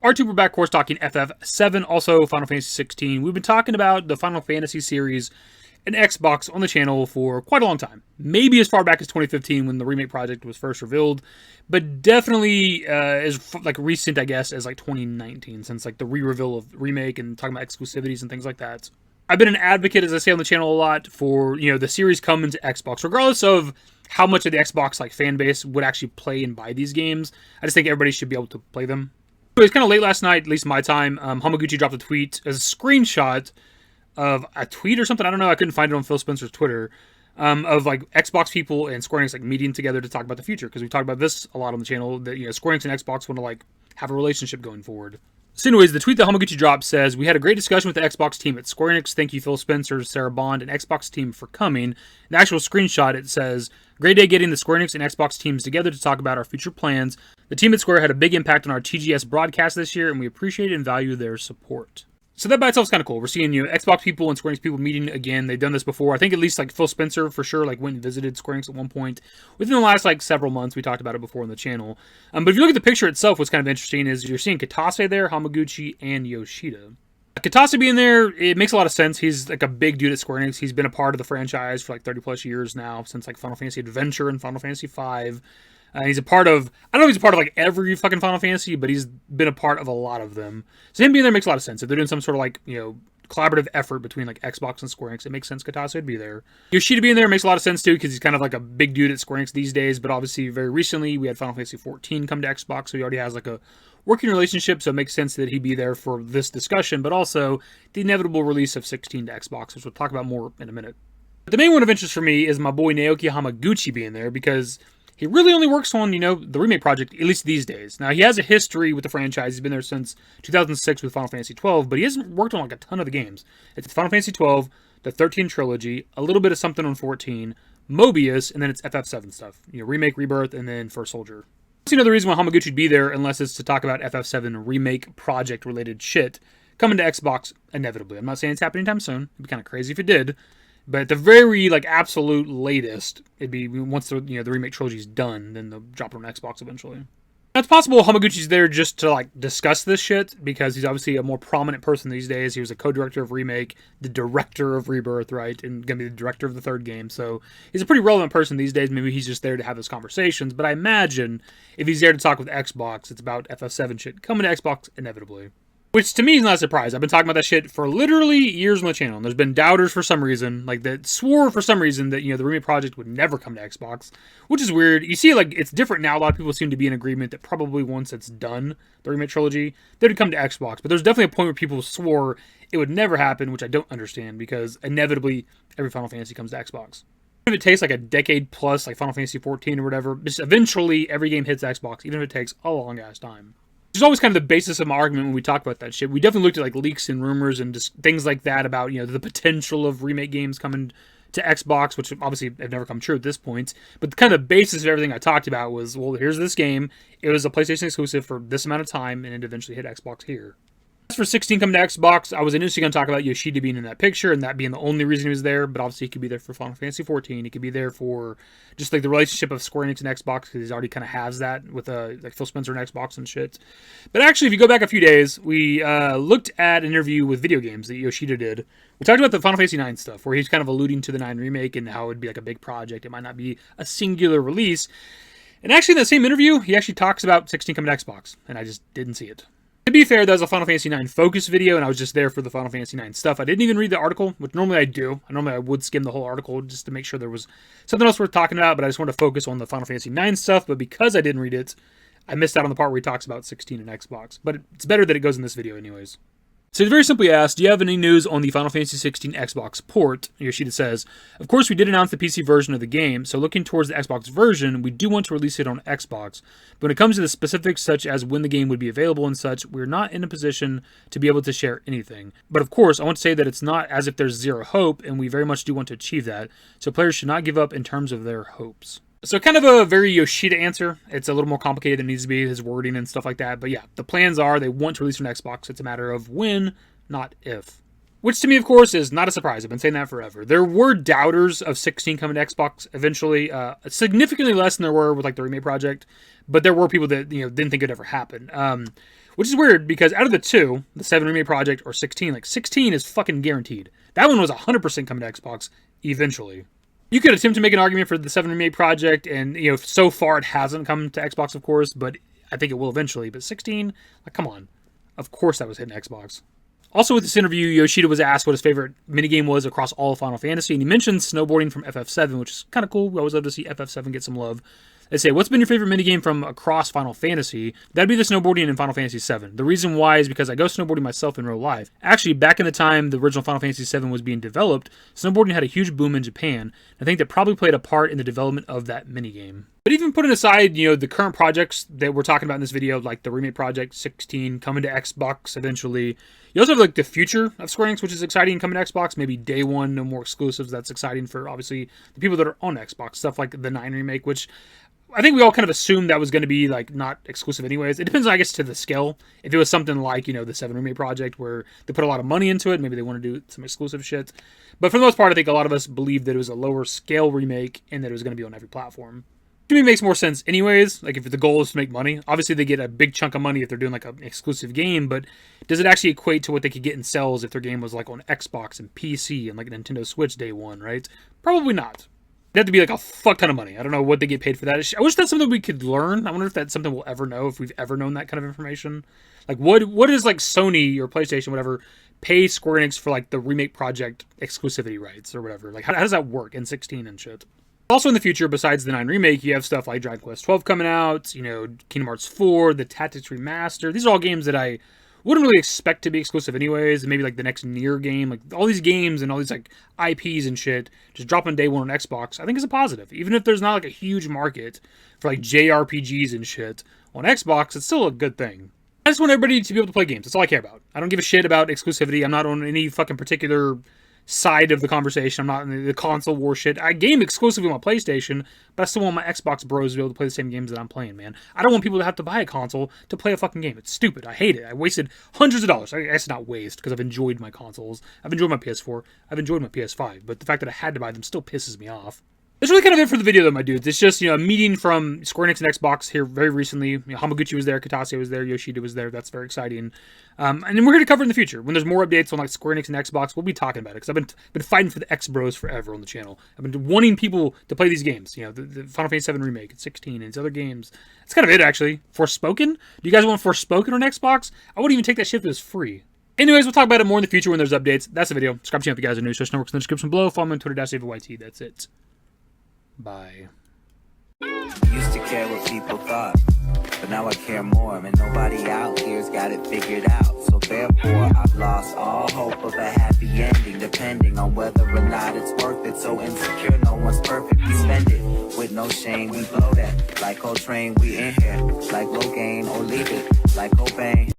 R2, we're back, of course, talking FF7, also Final Fantasy 16. We've been talking about the Final Fantasy series and Xbox on the channel for quite a long time. Maybe as far back as 2015 when the remake project was first revealed, but definitely as like recent, I guess, as like 2019, since like the re-reveal of remake and talking about exclusivities and things like that. I've been an advocate, as I say on the channel a lot, for, you know, the series coming to Xbox, regardless of how much of the Xbox like fan base would actually play and buy these games. I just think everybody should be able to play them. It was kind of late last night, at least my time. Hamaguchi dropped a tweet as a screenshot of a tweet or something. I don't know. I couldn't find it on Phil Spencer's Twitter. Of like Xbox people and Square Enix like meeting together to talk about the future, because we talked about this a lot on the channel. That, you know, Square Enix and Xbox want to like have a relationship going forward. So anyways, the tweet that Hamaguchi dropped says, "We had a great discussion with the Xbox team at Square Enix. Thank you, Phil Spencer, Sarah Bond, and Xbox team for coming." The actual screenshot, it says, "Great day getting the Square Enix and Xbox teams together to talk about our future plans. The team at Square had a big impact on our TGS broadcast this year, and we appreciate and value their support." So that by itself is kind of cool. We're seeing, you know, Xbox people and Square Enix people meeting again. They've done this before. I think at least like Phil Spencer for sure like went and visited Square Enix at one point within the last like several months. We talked about it before on the channel. But if you look at the picture itself, what's kind of interesting is you're seeing Kitase there, Hamaguchi, and Yoshida. Kitase being there, it makes a lot of sense. He's like a big dude at Square Enix. He's been a part of the franchise for like 30 plus years now, since like Final Fantasy Adventure and Final Fantasy V. He's a part of, I don't know if he's a part of like every fucking Final Fantasy, but he's been a part of a lot of them. So him being there makes a lot of sense. If they're doing some sort of like, you know, collaborative effort between like Xbox and Square Enix, it makes sense Kitase would be there. Yoshida being there makes a lot of sense too, because he's kind of like a big dude at Square Enix these days, but obviously very recently we had Final Fantasy XIV come to Xbox, so he already has like a working relationship, so it makes sense that he'd be there for this discussion, but also the inevitable release of 16 to Xbox, which we'll talk about more in a minute. But the main one of interest for me is my boy Naoki Hamaguchi being there, because he really only works on, you know, the remake project, at least these days. Now, he has a history with the franchise. He's been there since 2006 with Final Fantasy XII, but he hasn't worked on like a ton of the games. It's Final Fantasy XII, the 13 trilogy, a little bit of something on 14, Mobius, and then it's FF7 stuff. You know, Remake, Rebirth, and then First Soldier. I see another reason why Hamaguchi would be there, unless it's to talk about FF7 Remake project-related shit coming to Xbox inevitably. I'm not saying it's happening anytime soon. It'd be kind of crazy if it did. But at the very, like, absolute latest, it'd be once the, you know, the remake trilogy's done, then they'll drop it on Xbox eventually. Now, it's possible Hamaguchi's there just to, like, discuss this shit, because he's obviously a more prominent person these days. He was a co-director of Remake, the director of Rebirth, right, and gonna be the director of the third game, so he's a pretty relevant person these days. Maybe he's just there to have those conversations, but I imagine if he's there to talk with Xbox, it's about FF7 shit coming to Xbox inevitably. Which to me is not a surprise. I've been talking about that shit for literally years on the channel. And there's been doubters for some reason, like that swore for some reason that, you know, the remake project would never come to Xbox, which is weird. You see, like, it's different now. A lot of people seem to be in agreement that probably once it's done, the remake trilogy, they would come to Xbox. But there's definitely a point where people swore it would never happen, which I don't understand, because inevitably every Final Fantasy comes to Xbox. If it takes like a decade plus, like Final Fantasy XIV or whatever, just eventually every game hits Xbox, even if it takes a long ass time. There's always kind of the basis of my argument when we talk about that shit. We definitely looked at like leaks and rumors and just things like that about, you know, the potential of remake games coming to Xbox, which obviously have never come true at this point. But kind of the basis of everything I talked about was, well, here's this game. It was a PlayStation exclusive for this amount of time, and it eventually hit Xbox here. As for 16 coming to Xbox, I was initially going to talk about Yoshida being in that picture and that being the only reason he was there, but obviously he could be there for Final Fantasy XIV. He could be there for just like the relationship of Square Enix and Xbox, because he's already kind of has that with like Phil Spencer and Xbox and shit. But actually, if you go back a few days, we looked at an interview with Video Games that Yoshida did. We talked about the Final Fantasy IX stuff, where he's kind of alluding to the 9 remake and how it would be like a big project. It might not be a singular release. And actually, in that same interview, he actually talks about 16 coming to Xbox, and I just didn't see it. To be fair, that was a Final Fantasy IX focus video, and I was just there for the Final Fantasy IX stuff. I didn't even read the article, which normally I do. Normally I would skim the whole article just to make sure there was something else worth talking about, but I just wanted to focus on the Final Fantasy IX stuff. But because I didn't read it, I missed out on the part where he talks about 16 and Xbox. But it's better that it goes in this video anyways. So he's very simply asked, do you have any news on the Final Fantasy XVI Xbox port? Yoshida says, of course we did announce the PC version of the game, so looking towards the Xbox version, we do want to release it on Xbox. But when it comes to the specifics such as when the game would be available and such, we're not in a position to be able to share anything. But of course, I want to say that it's not as if there's zero hope, and we very much do want to achieve that, so players should not give up in terms of their hopes. So kind of a very Yoshida answer. It's a little more complicated than it needs to be, his wording and stuff like that. But yeah, the plans are they want to release on Xbox. It's a matter of when, not if. Which to me, of course, is not a surprise. I've been saying that forever. There were doubters of 16 coming to Xbox eventually, significantly less than there were with like the remake project. But there were people that, you know, didn't think it'd ever happen. Which is weird because out of the two, the 7 Remake project or 16, like 16 is fucking guaranteed. That one was 100% coming to Xbox eventually. You could attempt to make an argument for the 7 Remake project, and so far it hasn't come to Xbox, of course, but I think it will eventually. But 16, like, come on. Of course that was hitting Xbox. Also with this interview, Yoshida was asked what his favorite minigame was across all of Final Fantasy, and he mentioned snowboarding from FF7, which is kind of cool. We always love to see FF7 get some love. They say, what's been your favorite minigame from across Final Fantasy? That'd be the snowboarding in Final Fantasy VII. The reason why is because I go snowboarding myself in real life. Actually, back in the time the original Final Fantasy VII was being developed, snowboarding had a huge boom in Japan. I think that probably played a part in the development of that minigame. But even putting aside, the current projects that we're talking about in this video, like the Remake Project 16 coming to Xbox eventually, you also have like the future of Square Enix, which is exciting coming to Xbox. Maybe day one, no more exclusives. That's exciting for obviously the people that are on Xbox. Stuff like the 9 Remake, which I think we all kind of assumed that was going to be like not exclusive anyways. It depends, I guess, to the scale. If it was something like, the 7 Remake project where they put a lot of money into it, maybe they want to do some exclusive shit. But for the most part, I think a lot of us believed that it was a lower scale remake and that it was going to be on every platform. To me, it makes more sense anyways. Like if the goal is to make money, obviously they get a big chunk of money if they're doing like an exclusive game, but does it actually equate to what they could get in sales if their game was like on Xbox and PC and like a Nintendo Switch day one, right? Probably not. It'd have to be like a fuck ton of money. I don't know what they get paid for that. I wish that's something we could learn. I wonder if that's something we'll ever know, if we've ever known that kind of information. Like what is like Sony or PlayStation, whatever, pay Square Enix for like the Remake Project exclusivity rights or whatever? Like how does that work in 16 and shit? Also in the future, besides the 9 Remake, you have stuff like Dragon Quest 12 coming out, Kingdom Hearts 4, the Tactics Remaster. These are all games that I wouldn't really expect to be exclusive anyways. Maybe like the next Nier game, like all these games and all these like IPs and shit, just dropping day one on Xbox, I think is a positive. Even if there's not like a huge market for like JRPGs and shit on Xbox, it's still a good thing. I just want everybody to be able to play games. That's all I care about. I don't give a shit about exclusivity. I'm not on any fucking particular side of the conversation. I'm not in the console war shit. I game exclusively on my PlayStation, but I still want my Xbox bros to be able to play the same games that I'm playing, man. I don't want people to have to buy a console to play a fucking game. It's stupid. I hate it. I wasted hundreds of dollars. I guess not waste, because I've enjoyed my consoles. I've enjoyed my PS4. I've enjoyed my PS5, but the fact that I had to buy them still pisses me off. That's really kind of it for the video, though, my dudes. It's just, a meeting from Square Enix and Xbox here very recently. Hamaguchi was there, Kitase was there, Yoshida was there. That's very exciting. And then we're here to cover in the future. When there's more updates on like Square Enix and Xbox, we'll be talking about it. Because I've been fighting for the X-Bros forever on the channel. I've been wanting people to play these games. The Final Fantasy VII Remake and 16 and these other games. That's kind of it, actually. Forspoken? Do you guys want Forspoken on Xbox? I wouldn't even take that shit if it was free. Anyways, we'll talk about it more in the future when there's updates. That's the video. Subscribe to the channel if you guys are new. Social networks in the description below. Follow me on Twitter, @DavidYT. That's it. Bye. Used to care what people thought, but now I care more, and nobody out here's got it figured out. So therefore, I've lost all hope of a happy ending, depending on whether or not it's worth it. So insecure, no one's perfect. We spend it with no shame. We blow that like Coltrane. We in here like Rogaine, or leave it like Cobain.